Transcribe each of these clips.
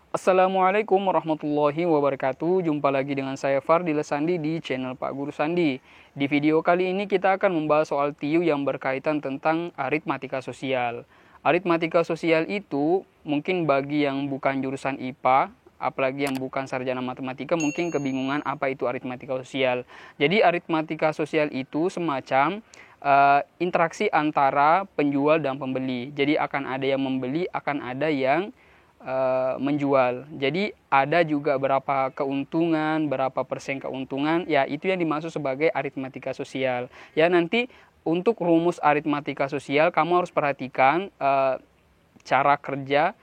Assalamualaikum warahmatullahi wabarakatuh. Jumpa lagi dengan saya Fardila Sandi di channel Pak Guru Sandi. Di video kali ini kita akan membahas soal TIU yang berkaitan tentang aritmatika sosial. Aritmatika sosial itu mungkin bagi yang bukan jurusan IPA, apalagi yang bukan sarjana matematika, mungkin kebingungan apa itu aritmatika sosial. Jadi aritmatika sosial itu semacam interaksi antara penjual dan pembeli. Jadi akan ada yang membeli, akan ada yang menjual. Jadi ada juga berapa keuntungan, berapa persen keuntungan, ya itu yang dimaksud sebagai aritmatika sosial. Ya nanti untuk rumus aritmatika sosial kamu harus perhatikan cara kerja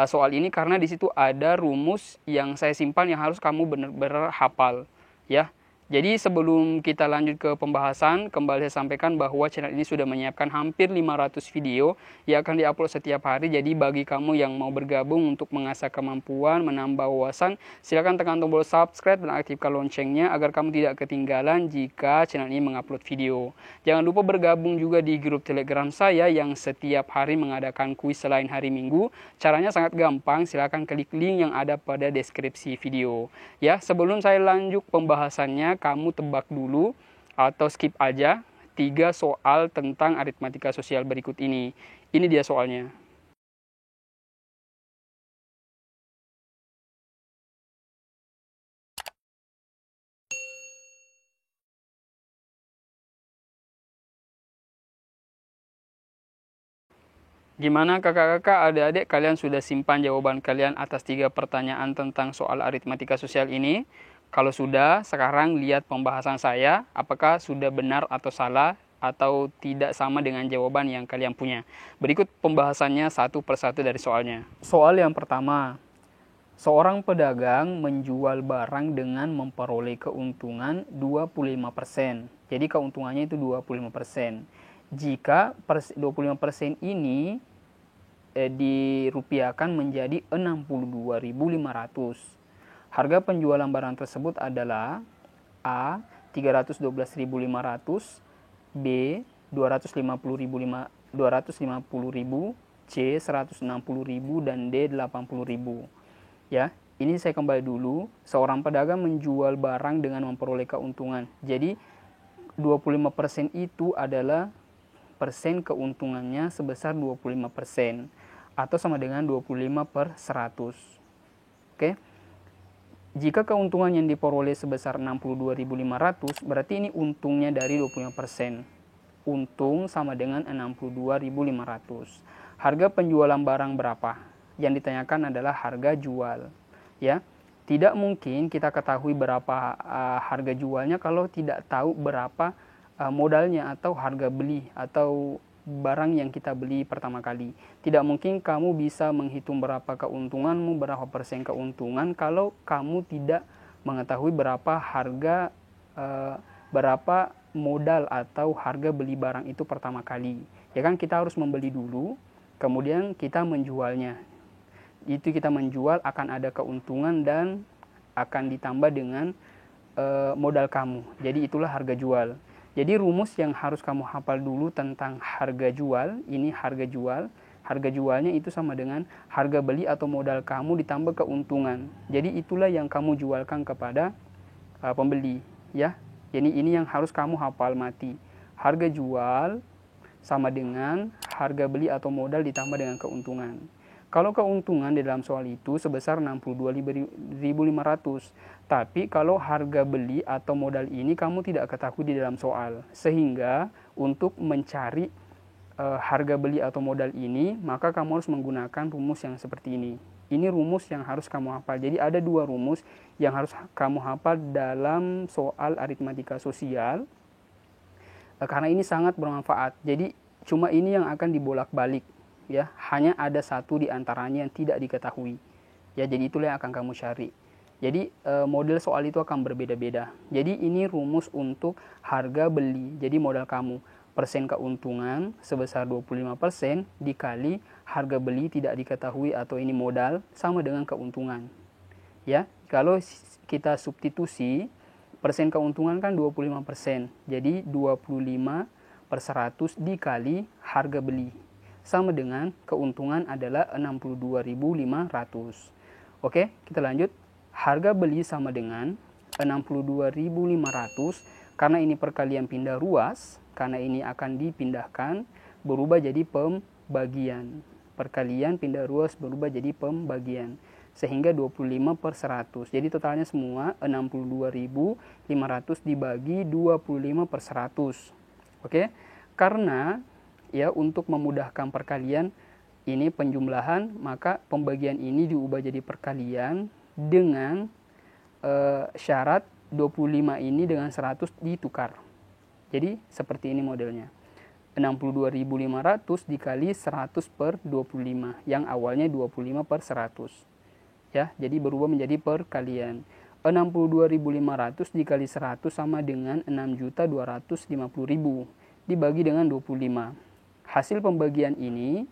soal ini, karena di situ ada rumus yang saya simpan yang harus kamu benar-benar hafal, ya. Jadi sebelum kita lanjut ke pembahasan, kembali saya sampaikan bahwa channel ini sudah menyiapkan hampir 500 video yang akan diupload setiap hari. Jadi bagi kamu yang mau bergabung untuk mengasah kemampuan, menambah wawasan, silakan tekan tombol subscribe dan aktifkan loncengnya agar kamu tidak ketinggalan jika channel ini mengupload video. Jangan lupa bergabung juga di grup Telegram saya yang setiap hari mengadakan kuis selain hari Minggu. Caranya sangat gampang, silakan klik link yang ada pada deskripsi video. Ya, sebelum saya lanjut pembahasannya, kamu tebak dulu atau skip aja 3 soal tentang aritmatika sosial berikut ini. Ini dia soalnya. Gimana kakak-kakak, adik-adik, kalian sudah simpan jawaban kalian atas 3 pertanyaan tentang soal aritmatika sosial ini? Kalau sudah, sekarang lihat pembahasan saya, apakah sudah benar atau salah, atau tidak sama dengan jawaban yang kalian punya. Berikut pembahasannya satu persatu dari soalnya. Soal yang pertama, seorang pedagang menjual barang dengan memperoleh keuntungan 25%. Jadi keuntungannya itu 25%. Jika 25% ini dirupiahkan menjadi 62.500. Harga penjualan barang tersebut adalah A. 312.500, B. 250.000, C. 160.000, dan D. 80.000. Ya, ini saya kembali dulu. Seorang pedagang menjual barang dengan memperoleh keuntungan. Jadi 25% itu adalah persen keuntungannya sebesar 25%, atau sama dengan 25/100. Oke. Jika keuntungan yang diperoleh sebesar 62.500, berarti ini untungnya dari 25%. Untung sama dengan 62.500. Harga penjualan barang berapa? Yang ditanyakan adalah harga jual. Ya, tidak mungkin kita ketahui berapa harga jualnya kalau tidak tahu berapa modalnya atau harga beli atau barang yang kita beli pertama kali. Tidak mungkin kamu bisa menghitung berapa keuntunganmu, berapa persen keuntungan kalau kamu tidak mengetahui berapa harga, berapa modal atau harga beli barang itu pertama kali. Ya kan, kita harus membeli dulu, kemudian kita menjualnya. Itu kita menjual akan ada keuntungan dan akan ditambah dengan modal kamu. Jadi itulah harga jual. Jadi rumus yang harus kamu hafal dulu tentang harga jual, ini harga jual. Harga jualnya itu sama dengan harga beli atau modal kamu ditambah keuntungan. Jadi itulah yang kamu jualkan kepada pembeli, ya. Jadi ini yang harus kamu hafal mati. Harga jual sama dengan harga beli atau modal ditambah dengan keuntungan. Kalau keuntungan di dalam soal itu sebesar 62.500, tapi kalau harga beli atau modal ini kamu tidak ketahui di dalam soal, sehingga untuk mencari harga beli atau modal ini, maka kamu harus menggunakan rumus yang seperti ini. Ini rumus yang harus kamu hafal. Jadi ada 2 rumus yang harus kamu hafal dalam soal aritmatika sosial, karena ini sangat bermanfaat. Jadi cuma ini yang akan dibolak-balik. Ya, hanya ada satu di antaranya yang tidak diketahui. Ya, jadi itulah yang akan kamu cari. Jadi model soal itu akan berbeda-beda. Jadi ini rumus untuk harga beli. Jadi modal kamu, persen keuntungan sebesar 25% dikali harga beli tidak diketahui atau ini modal sama dengan keuntungan. Ya, kalau kita substitusi, persen keuntungan kan 25%. Jadi 25/100 dikali harga beli, sama dengan keuntungan adalah 62.500. Oke, kita lanjut. Harga beli sama dengan 62.500 karena ini perkalian pindah ruas, karena ini akan dipindahkan berubah jadi pembagian. Perkalian pindah ruas berubah jadi pembagian. Sehingga 25 per 100. Jadi totalnya semua 62.500 dibagi 25 per 100. Oke, karena ya untuk memudahkan perkalian ini penjumlahan, maka pembagian ini diubah jadi perkalian dengan syarat 25 ini dengan 100 ditukar. Jadi seperti ini modelnya. 62.500 dikali 100 per 25 yang awalnya 25 per 100. Ya, jadi berubah menjadi perkalian. 62.500 dikali 100 sama dengan 6.250.000 dibagi dengan 25. Hasil pembagian ini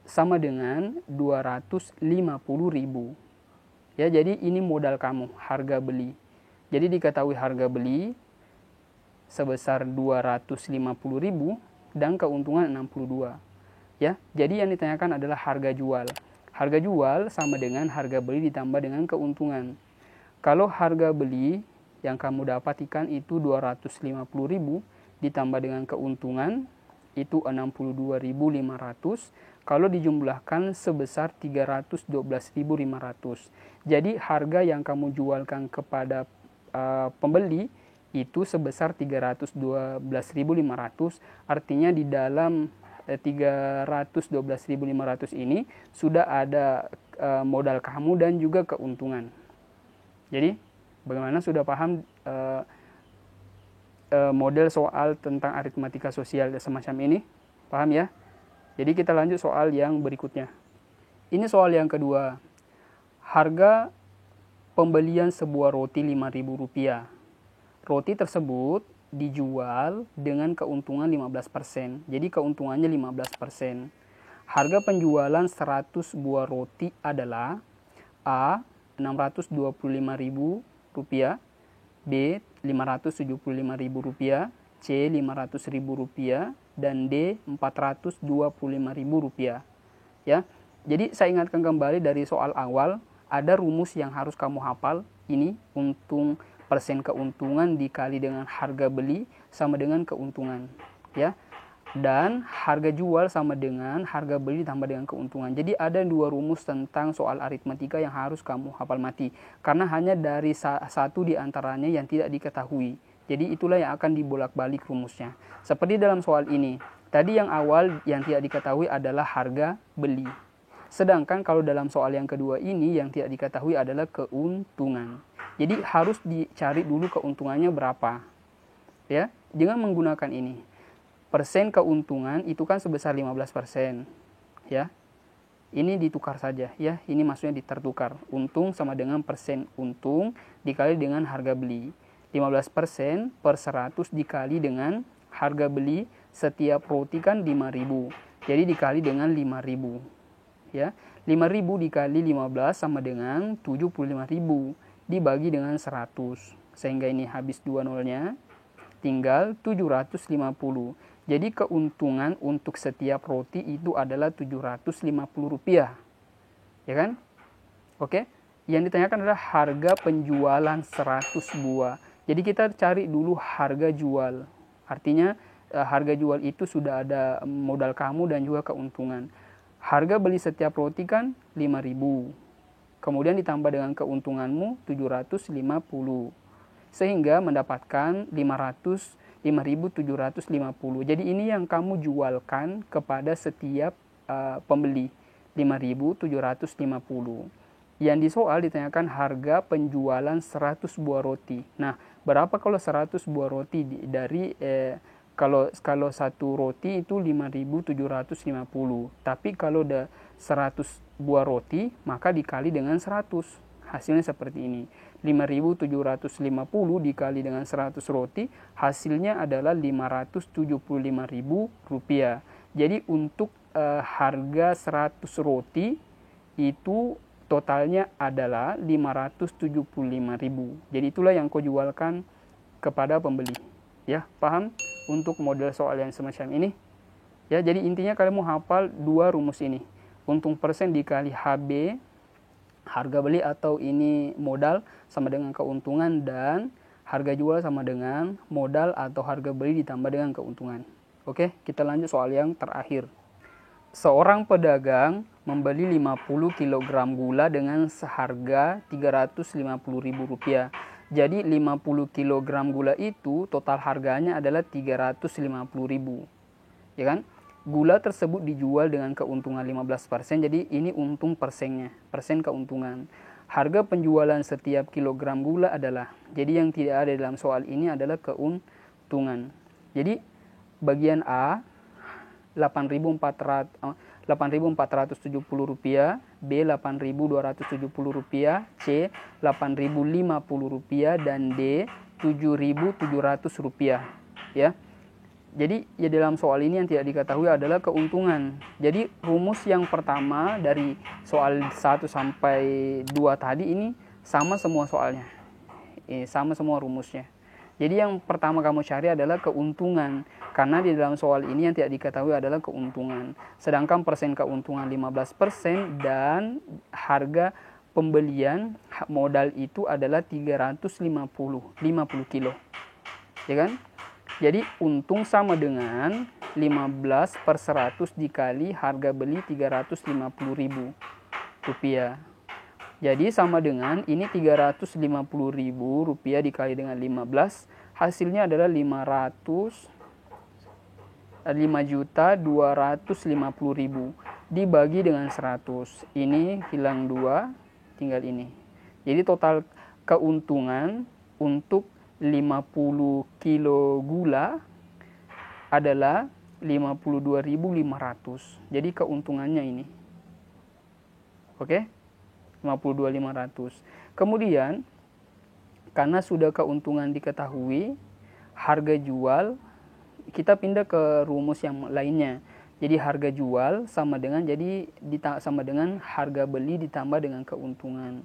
sama dengan 250.000. Ya, jadi ini modal kamu, harga beli. Jadi diketahui harga beli sebesar 250.000 dan keuntungan 62. Ya, jadi yang ditanyakan adalah harga jual. Harga jual sama dengan harga beli ditambah dengan keuntungan. Kalau harga beli yang kamu dapatkan itu 250.000 ditambah dengan keuntungan itu 62.500. Kalau dijumlahkan sebesar 312.500. Jadi harga yang kamu jualkan kepada pembeli itu sebesar 312.500. Artinya di dalam 312.500 ini sudah ada modal kamu dan juga keuntungan. Jadi bagaimana, sudah paham model soal tentang aritmatika sosial semacam ini? Paham ya? Jadi kita lanjut soal yang berikutnya. Ini soal yang kedua. Harga pembelian sebuah roti Rp5.000. Roti tersebut dijual dengan keuntungan 15%. Jadi keuntungannya 15%. Harga penjualan 100 buah roti adalah A. Rp625.000, B. Rp575.000, C. Rp500.000, dan D. Rp425.000. Ya. Jadi saya ingatkan kembali dari soal awal, ada rumus yang harus kamu hafal. Ini untung persen keuntungan dikali dengan harga beli sama dengan keuntungan, ya. Dan harga jual sama dengan harga beli ditambah dengan keuntungan. Jadi ada dua rumus tentang soal aritmatika yang harus kamu hafal mati. Karena hanya dari satu di antaranya yang tidak diketahui. Jadi itulah yang akan dibolak-balik rumusnya. Seperti dalam soal ini. Tadi yang awal yang tidak diketahui adalah harga beli. Sedangkan kalau dalam soal yang kedua ini yang tidak diketahui adalah keuntungan. Jadi harus dicari dulu keuntungannya berapa. Ya, dengan menggunakan ini. Persen keuntungan itu kan sebesar 15%. Ya. Ini ditukar saja ya. Ini maksudnya ditertukar. Untung sama dengan persen untung dikali dengan harga beli. 15% per 100 dikali dengan harga beli setiap roti kan 5.000. Jadi dikali dengan 5.000. Ya. 5.000 dikali 15 sama dengan 75.000 dibagi dengan 100. Sehingga ini habis 2 nolnya. Tinggal 750. Jadi keuntungan untuk setiap roti itu adalah Rp750. Ya kan? Oke. Yang ditanyakan adalah harga penjualan 100 buah. Jadi kita cari dulu harga jual. Artinya harga jual itu sudah ada modal kamu dan juga keuntungan. Harga beli setiap roti kan 5.000. Kemudian ditambah dengan keuntunganmu 750. Sehingga mendapatkan 5.750. Jadi ini yang kamu jualkan kepada setiap pembeli, 5.750. Yang di soal ditanyakan harga penjualan 100 buah roti. Nah, berapa kalau 100 buah roti dari kalau satu roti itu 5.750. Tapi kalau ada 100 buah roti, maka dikali dengan 100. Hasilnya seperti ini. 5.750 dikali dengan 100 roti, hasilnya adalah Rp575.000. Jadi untuk harga 100 roti itu totalnya adalah 575.000. Jadi itulah yang kau jualkan kepada pembeli. Ya, paham untuk model soal yang semacam ini? Ya, jadi intinya kalian mau hafal dua rumus ini. Untung persen dikali HB harga beli atau ini modal sama dengan keuntungan, dan harga jual sama dengan modal atau harga beli ditambah dengan keuntungan. Oke, kita lanjut soal yang terakhir. Seorang pedagang membeli 50 kg gula dengan seharga Rp350.000. Jadi 50 kg gula itu total harganya adalah Rp350.000. Ya kan? Gula tersebut dijual dengan keuntungan 15%, jadi ini untung persennya, persen keuntungan. Harga penjualan setiap kilogram gula adalah, jadi yang tidak ada dalam soal ini adalah keuntungan. Jadi bagian A Rp8.470, B Rp8.270, C Rp8.050, dan D Rp7.700, ya. Jadi ya dalam soal ini yang tidak diketahui adalah keuntungan. Jadi rumus yang pertama dari soal 1 sampai 2 tadi ini sama semua soalnya. Sama semua rumusnya. Jadi yang pertama kamu cari adalah keuntungan. Karena di dalam soal ini yang tidak diketahui adalah keuntungan. Sedangkan persen keuntungan 15% dan harga pembelian modal itu adalah 350 kilo. Ya kan? Jadi untung sama dengan 15/100 dikali harga beli Rp350.000. Jadi sama dengan ini Rp350.000 dikali dengan 15, hasilnya adalah 5.250.000 dibagi dengan 100. Ini hilang 2, tinggal ini. Jadi total keuntungan untuk 50 kilo gula adalah 52.500. Jadi keuntungannya ini. Oke? 52.500. Kemudian karena sudah keuntungan diketahui, harga jual kita pindah ke rumus yang lainnya. Jadi harga jual sama dengan harga beli ditambah dengan keuntungan.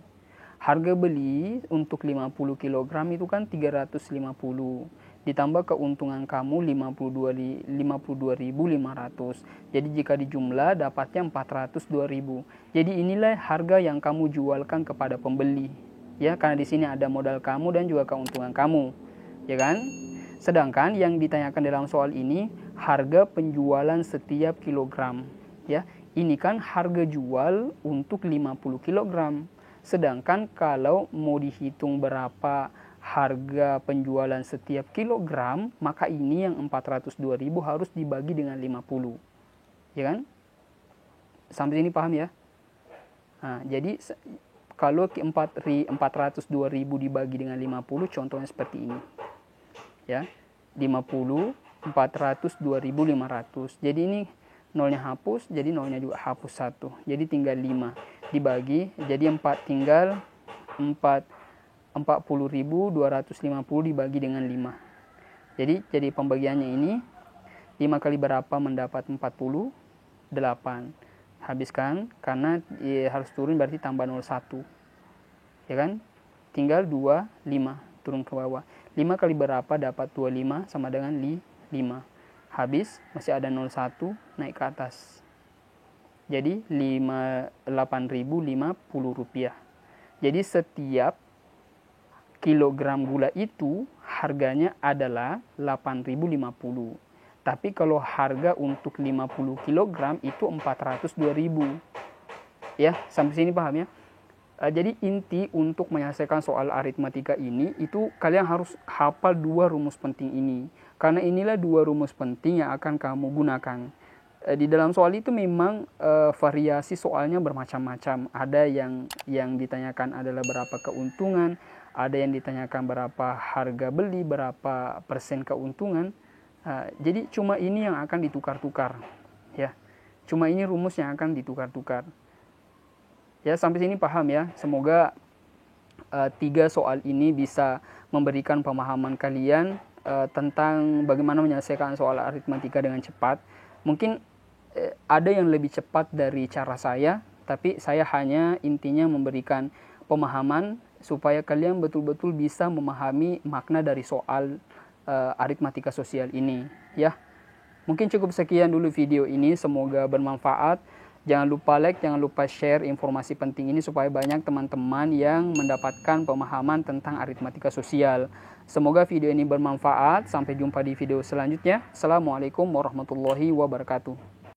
Harga beli untuk 50 kg itu kan 350, ditambah keuntungan kamu 52.500. Jadi jika dijumlah dapatnya 402.000. Jadi inilah harga yang kamu jualkan kepada pembeli. Ya, karena di sini ada modal kamu dan juga keuntungan kamu. Ya kan? Sedangkan yang ditanyakan dalam soal ini harga penjualan setiap kilogram. Ya, ini kan harga jual untuk 50 kg. Sedangkan kalau mau dihitung berapa harga penjualan setiap kilogram, maka ini yang 402.000 harus dibagi dengan 50. Ya kan? Sampai sini paham ya? Nah, jadi kalau 402.000 dibagi dengan 50, contohnya seperti ini. Ya. 50, 402.500. Jadi ini nolnya hapus, jadi nolnya juga hapus 1. Jadi tinggal 5 dibagi, jadi 4 tinggal 40.250 dibagi dengan 5. Jadi pembagiannya ini 5 kali berapa mendapat 48. Habiskan karena harus turun berarti tambah 01. Ya kan? Tinggal 2, 5 turun ke bawah. 5 kali berapa dapat 25 sama dengan 5. Habis masih ada 01 naik ke atas. Jadi Rp8.050. Jadi setiap kilogram gula itu harganya adalah Rp8.050. Tapi kalau harga untuk 50 kg itu 402.000. Ya, sampai sini paham ya? Jadi inti untuk menyelesaikan soal aritmatika ini itu kalian harus hafal 2 rumus penting ini. Karena inilah 2 rumus penting yang akan kamu gunakan. Di dalam soal itu memang variasi soalnya bermacam-macam. Ada yang ditanyakan adalah berapa keuntungan, ada yang ditanyakan berapa harga beli, berapa persen keuntungan. Jadi cuma ini yang akan ditukar-tukar, ya. Cuma ini rumus yang akan ditukar-tukar. Ya, sampai sini paham ya. Semoga 3 soal ini bisa memberikan pemahaman kalian tentang bagaimana menyelesaikan soal aritmatika dengan cepat. Mungkin ada yang lebih cepat dari cara saya, tapi saya hanya intinya memberikan pemahaman supaya kalian betul-betul bisa memahami makna dari soal aritmatika sosial ini, ya. Mungkin cukup sekian dulu video ini, semoga bermanfaat. Jangan lupa like, jangan lupa share informasi penting ini supaya banyak teman-teman yang mendapatkan pemahaman tentang aritmatika sosial. Semoga video ini bermanfaat. Sampai jumpa di video selanjutnya. Assalamualaikum warahmatullahi wabarakatuh.